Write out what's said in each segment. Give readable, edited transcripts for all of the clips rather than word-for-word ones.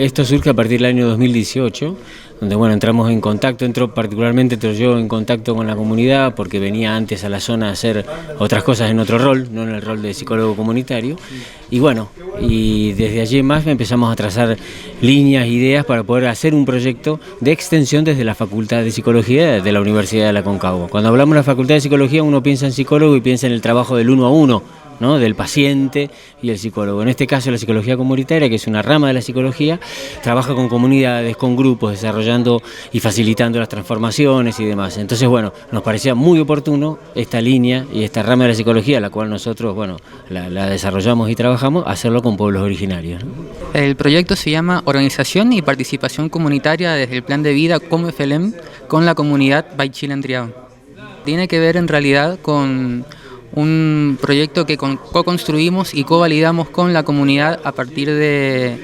Esto surge a partir del año 2018, donde entramos en contacto, particularmente entro yo en contacto con la comunidad, porque venía antes a la zona a hacer otras cosas en otro rol, no en el rol de psicólogo comunitario, y desde allí en más empezamos a trazar líneas, ideas para poder hacer un proyecto de extensión desde la Facultad de Psicología de la Universidad de la Aconcagua. Cuando hablamos de la Facultad de Psicología uno piensa en psicólogo y piensa en el trabajo del uno a uno, ¿no? Del paciente y el psicólogo. En este caso la psicología comunitaria, que es una rama de la psicología, trabaja con comunidades, con grupos, desarrollando y facilitando las transformaciones y demás. Entonces, nos parecía muy oportuno esta línea y esta rama de la psicología, la cual nosotros, la desarrollamos y trabajamos, hacerlo con pueblos originarios, ¿no? El proyecto se llama Organización y Participación Comunitaria desde el Plan de Vida como FLM con la comunidad Baichil Antriao. Tiene que ver en realidad con un proyecto que co-construimos y co-validamos con la comunidad a partir de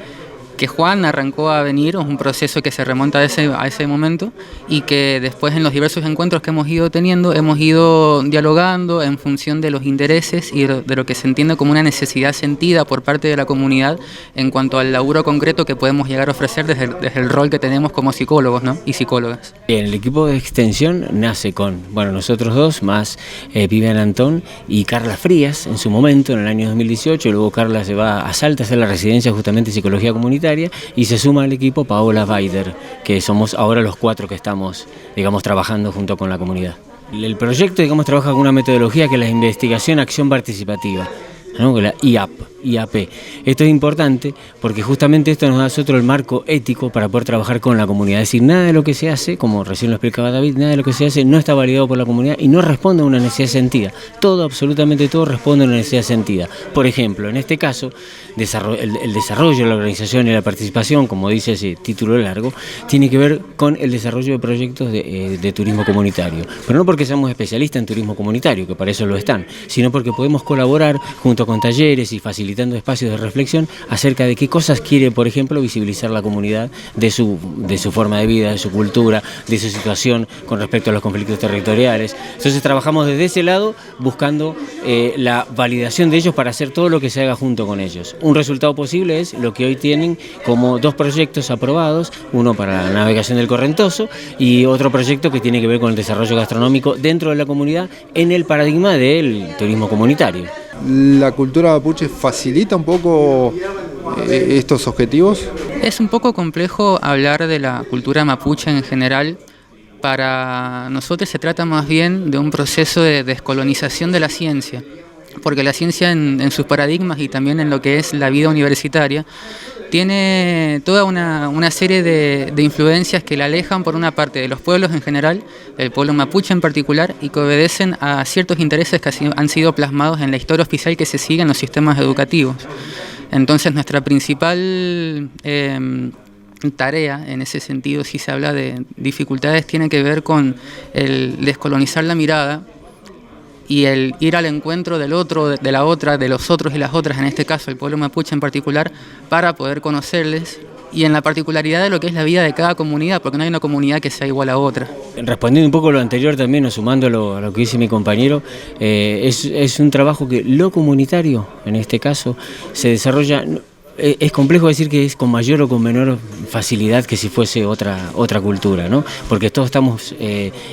que Juan arrancó a venir, es un proceso que se remonta a ese momento y que después en los diversos encuentros que hemos ido teniendo hemos ido dialogando en función de los intereses y de lo que se entiende como una necesidad sentida por parte de la comunidad en cuanto al laburo concreto que podemos llegar a ofrecer desde el rol que tenemos como psicólogos, ¿no? Y psicólogas. Bien, el equipo de extensión nace con, nosotros dos, más Vivian Antón y Carla Frías en su momento, en el año 2018, luego Carla se va a Salta a hacer la residencia justamente de psicología comunitaria y se suma al equipo Paola Weider, que somos ahora los 4 que estamos, trabajando junto con la comunidad. El proyecto, trabaja con una metodología que es la investigación acción participativa, ¿no? La IAP. Esto es importante porque justamente esto nos da a nosotros el marco ético para poder trabajar con la comunidad. Es decir, nada de lo que se hace, como recién lo explicaba David, nada de lo que se hace no está validado por la comunidad y no responde a una necesidad sentida. Absolutamente todo responde a una necesidad sentida. Por ejemplo, en este caso, el desarrollo de la organización y la participación, como dice ese título largo, tiene que ver con el desarrollo de proyectos de turismo comunitario. Pero no porque seamos especialistas en turismo comunitario, que para eso lo están, sino porque podemos colaborar junto con talleres y facilitando espacios de reflexión acerca de qué cosas quiere, por ejemplo, visibilizar la comunidad de su forma de vida, de su cultura, de su situación con respecto a los conflictos territoriales. Entonces trabajamos desde ese lado buscando la validación de ellos para hacer todo lo que se haga junto con ellos. Un resultado posible es lo que hoy tienen como 2 proyectos aprobados, uno para la navegación del Correntoso y otro proyecto que tiene que ver con el desarrollo gastronómico dentro de la comunidad en el paradigma del turismo comunitario. ¿La cultura mapuche facilita un poco estos objetivos? Es un poco complejo hablar de la cultura mapuche en general. Para nosotros se trata más bien de un proceso de descolonización de la ciencia, porque la ciencia en sus paradigmas y también en lo que es la vida universitaria tiene toda una serie de influencias que la alejan por una parte de los pueblos en general, del pueblo mapuche en particular, y que obedecen a ciertos intereses que han sido plasmados en la historia oficial que se sigue en los sistemas educativos. Entonces nuestra principal tarea en ese sentido, si se habla de dificultades, tiene que ver con el descolonizar la mirada y el ir al encuentro del otro, de la otra, de los otros y las otras, en este caso el pueblo mapuche en particular, para poder conocerles y en la particularidad de lo que es la vida de cada comunidad, porque no hay una comunidad que sea igual a otra. Respondiendo un poco a lo anterior también, o sumándolo a lo que dice mi compañero, es un trabajo que lo comunitario, en este caso, se desarrolla. Es complejo decir que es con mayor o con menor facilidad que si fuese otra cultura, ¿no? Porque todos estamos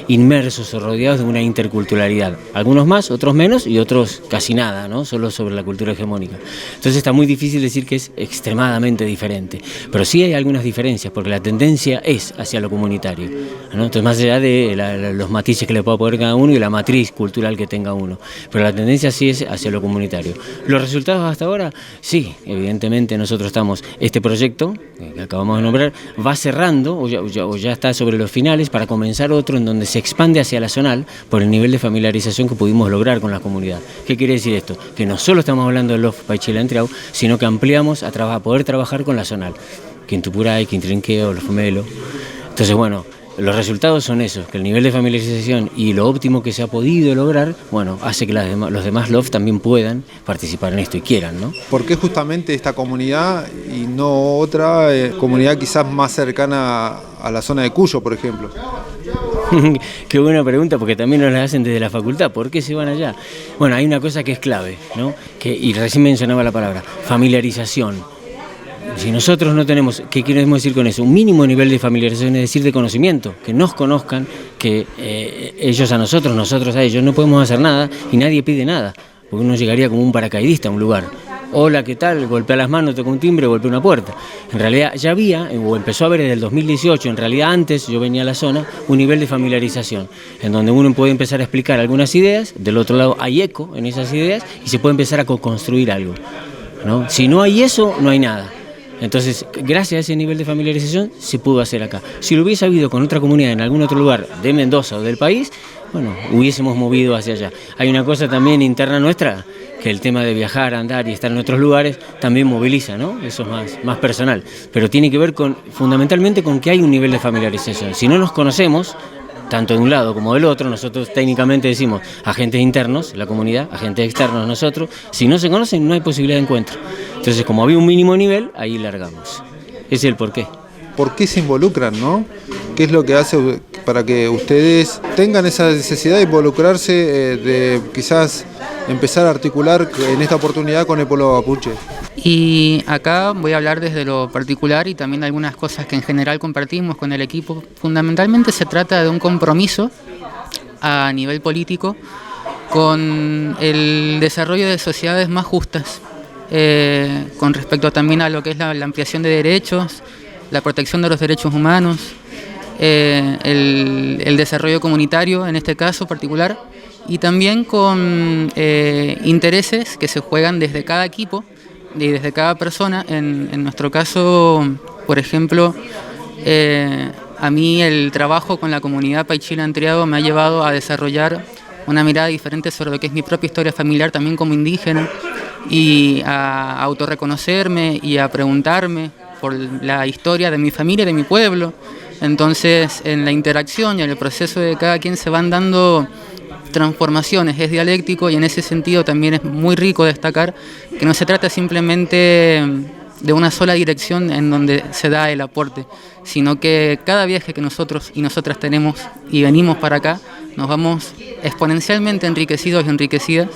inmersos o rodeados de una interculturalidad. Algunos más, otros menos y otros casi nada, ¿no? Solo sobre la cultura hegemónica. Entonces está muy difícil decir que es extremadamente diferente. Pero sí hay algunas diferencias, porque la tendencia es hacia lo comunitario, ¿no? Entonces, más allá de los matices que le pueda poner cada uno y la matriz cultural que tenga uno. Pero la tendencia sí es hacia lo comunitario. Los resultados hasta ahora, sí, evidentemente. Nosotros este proyecto que acabamos de nombrar va cerrando o ya está sobre los finales para comenzar otro en donde se expande hacia la zonal por el nivel de familiarización que pudimos lograr con la comunidad. ¿Qué quiere decir esto? Que no solo estamos hablando del LOF Baichil Antriao, sino que ampliamos a poder trabajar con la zonal, Quintupuray, Quintrinqueo, Los Fomelo. Entonces, los resultados son esos, que el nivel de familiarización y lo óptimo que se ha podido lograr, hace que los demás LOF también puedan participar en esto y quieran, ¿no? ¿Por qué justamente esta comunidad y no otra comunidad quizás más cercana a la zona de Cuyo, por ejemplo? Qué buena pregunta, porque también nos la hacen desde la facultad. ¿Por qué se van allá? Hay una cosa que es clave, ¿no? Y recién mencionaba la palabra, familiarización. Si nosotros no tenemos, ¿qué queremos decir con eso? Un mínimo nivel de familiarización, es decir, de conocimiento, que nos conozcan, que ellos a nosotros, nosotros a ellos, no podemos hacer nada y nadie pide nada, porque uno llegaría como un paracaidista a un lugar. Hola, ¿qué tal? Golpea las manos, toca un timbre, golpea una puerta. En realidad ya había, o empezó a haber desde el 2018, en realidad antes yo venía a la zona, un nivel de familiarización, en donde uno puede empezar a explicar algunas ideas, del otro lado hay eco en esas ideas y se puede empezar a construir algo, ¿no? Si no hay eso, no hay nada. Entonces, gracias a ese nivel de familiarización, se pudo hacer acá. Si lo hubiese habido con otra comunidad en algún otro lugar de Mendoza o del país, bueno, hubiésemos movido hacia allá. Hay una cosa también interna nuestra, que el tema de viajar, andar y estar en otros lugares también moviliza, ¿no? Eso es más personal. Pero tiene que ver fundamentalmente con que hay un nivel de familiarización. Si no nos conocemos, tanto de un lado como del otro, nosotros técnicamente decimos agentes internos, la comunidad, agentes externos nosotros, si no se conocen no hay posibilidad de encuentro. Entonces, como había un mínimo nivel, ahí largamos. Ese es el porqué. ¿Por qué se involucran, no? ¿Qué es lo que hace para que ustedes tengan esa necesidad de involucrarse, de quizás empezar a articular en esta oportunidad con el pueblo mapuche? Y acá voy a hablar desde lo particular y también algunas cosas que en general compartimos con el equipo. Fundamentalmente se trata de un compromiso a nivel político con el desarrollo de sociedades más justas, con respecto también a lo que es la ampliación de derechos, la protección de los derechos humanos, el desarrollo comunitario en este caso particular, y también con intereses que se juegan desde cada equipo y desde cada persona. En nuestro caso, por ejemplo, a mí el trabajo con la comunidad Paichila Entreado me ha llevado a desarrollar una mirada diferente sobre lo que es mi propia historia familiar también como indígena, y a autorreconocerme y a preguntarme por la historia de mi familia y de mi pueblo. Entonces, en la interacción y en el proceso de cada quien se van dando transformaciones, es dialéctico, y en ese sentido también es muy rico destacar que no se trata simplemente de una sola dirección en donde se da el aporte, sino que cada viaje que nosotros y nosotras tenemos y venimos para acá, nos vamos exponencialmente enriquecidos y enriquecidas,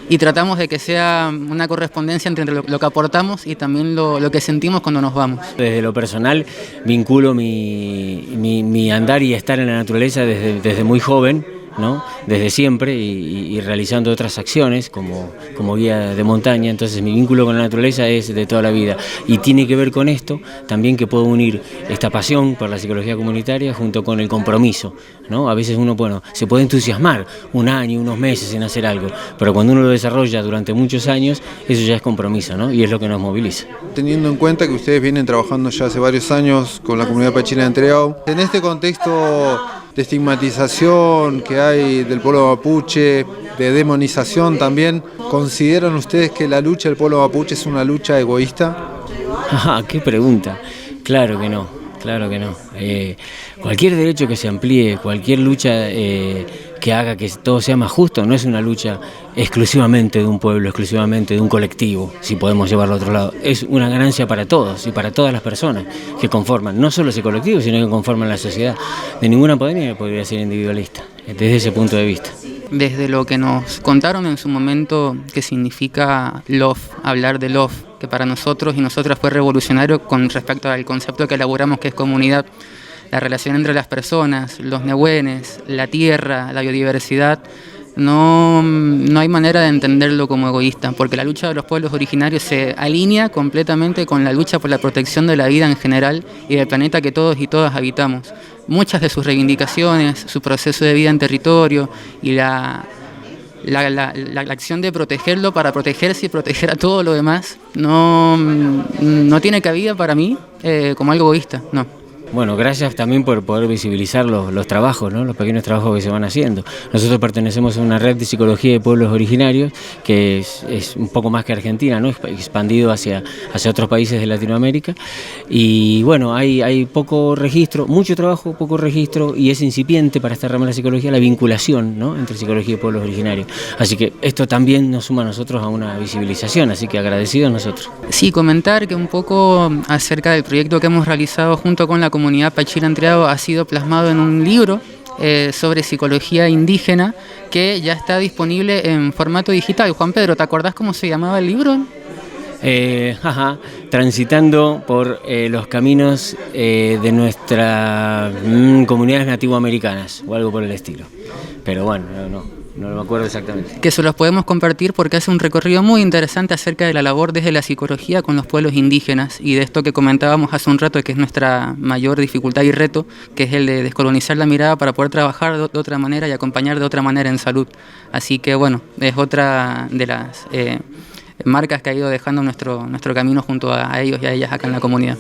y tratamos de que sea una correspondencia entre lo que aportamos y también lo que sentimos cuando nos vamos. Desde lo personal, vinculo mi andar y estar en la naturaleza desde muy joven, ¿no? Desde siempre, y realizando otras acciones como guía de montaña. Entonces mi vínculo con la naturaleza es de toda la vida, y tiene que ver con esto también, que puedo unir esta pasión por la psicología comunitaria junto con el compromiso, ¿no? A veces uno, se puede entusiasmar un año, unos meses en hacer algo, pero cuando uno lo desarrolla durante muchos años, eso ya es compromiso, ¿no? Y es lo que nos moviliza. Teniendo en cuenta que ustedes vienen trabajando ya hace varios años con la comunidad Paichila Entreado, en este contexto de estigmatización que hay del pueblo mapuche, de demonización también, ¿consideran ustedes que la lucha del pueblo mapuche es una lucha egoísta? ¡Qué pregunta! Claro que no, claro que no. Cualquier derecho que se amplíe, cualquier lucha que haga que todo sea más justo, no es una lucha exclusivamente de un pueblo, exclusivamente de un colectivo, si podemos llevarlo a otro lado. Es una ganancia para todos y para todas las personas que conforman, no solo ese colectivo, sino que conforman la sociedad. De ninguna manera podría ser individualista, desde ese punto de vista. Desde lo que nos contaron en su momento que significa love, hablar de love, que para nosotros y nosotras fue revolucionario con respecto al concepto que elaboramos, que es comunidad, la relación entre las personas, los nehuenes, la tierra, la biodiversidad. No hay manera de entenderlo como egoísta, porque la lucha de los pueblos originarios se alinea completamente con la lucha por la protección de la vida en general y del planeta que todos y todas habitamos. Muchas de sus reivindicaciones, su proceso de vida en territorio y la acción de protegerlo para protegerse y proteger a todo lo demás no tiene cabida para mí como algo egoísta, no. Bueno, gracias también por poder visibilizar los trabajos, ¿no? Los pequeños trabajos que se van haciendo. Nosotros pertenecemos a una red de psicología de pueblos originarios que es un poco más que Argentina, ¿no? Expandido hacia otros países de Latinoamérica. Y bueno, hay poco registro, mucho trabajo, poco registro, y es incipiente para esta rama de la psicología la vinculación, ¿no? Entre psicología y pueblos originarios. Así que esto también nos suma a nosotros a una visibilización, así que agradecidos nosotros. Sí, comentar que un poco acerca del proyecto que hemos realizado junto con la comunidad Paichila Entreado ha sido plasmado en un libro sobre psicología indígena que ya está disponible en formato digital. Juan Pedro, ¿te acordás cómo se llamaba el libro? transitando por los caminos de nuestras comunidades nativoamericanas o algo por el estilo. Pero bueno, no me acuerdo exactamente. Que se los podemos compartir porque hace un recorrido muy interesante acerca de la labor desde la psicología con los pueblos indígenas y de esto que comentábamos hace un rato, que es nuestra mayor dificultad y reto, que es el de descolonizar la mirada para poder trabajar de otra manera y acompañar de otra manera en salud. Así que bueno, es otra de las marcas que ha ido dejando nuestro camino junto a ellos y a ellas acá en la comunidad.